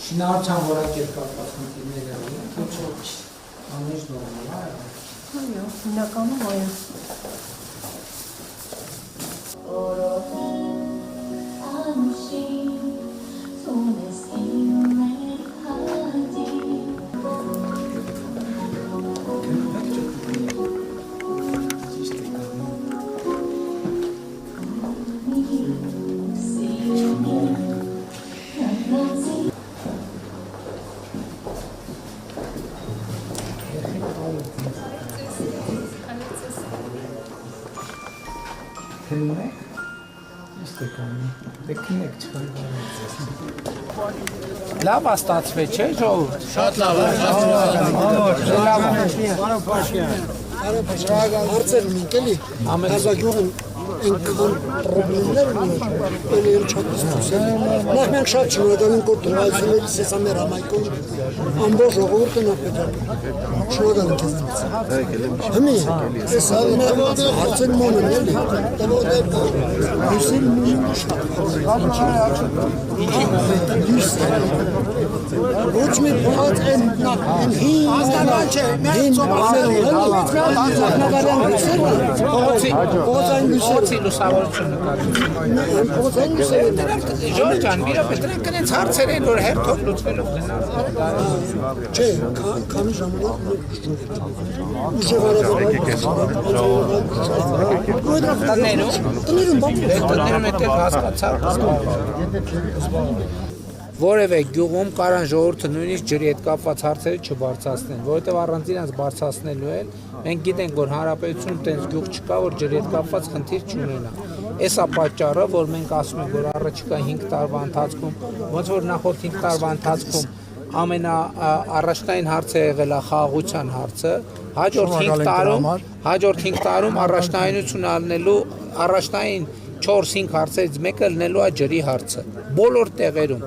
Շինարարության որակեր կապված խնդիրներ են, ոչ ամեն նորմալ է։ Այո, հիմնականում այո։ Թելում եք, իսկ կանի, դեքին եք չխնդարը։ Լավ աստացվե չէ ժողովուրդ։ Շատ լավ է, Հարցեր ունենք էլի, հազագյուղն այնքան պրոբլեմներ ուներ, էլի էլ շատ դիսկուսիա։ Նախ մենք շատ շնորհակալ ենք, որ դրայցուներից ես ամեր համայնքում ամբողջ ժողովուրդը նախպետալ։ Շնորհակալ ենք քեզանից։ Հմի, ես հարցեր ման են էլի, ոչ մի բաց են Փողոցի լուսավորությունը Ժորժ ջան, մի րոպե, դրանք կնենց հարցեր են, որ հերթով լուծվելով գնալ։ Չէ, քանի ժամանակ Տներում եք հասկացա։ Որևէ գյուղում կարան ժողովուրդը նույնիսկ ջրի հետ կապված հարցերը չբարձրացնեն, որովհետև առանց իրենց բարձրացնելու էլ մենք գիտենք, որ հանրապետությունում տենց գյուղ չկա, որ ջրի հետ կապված խնդիր չունենա։ Էս է պատճառը, որ մենք ասում ենք, որ առաջիկա 5 տարվա ընթացքում, ոնց որ նախորդ 5 տարվա ընթացքում ամենաառաջնային հարցը եղել է խաղաղության հարցը, հաջորդ 5 տարում առաջնայինություն առնելու առաջնային 4-5 հարցերից մեկը լինելու է ջրի հարցը բոլոր տեղերում։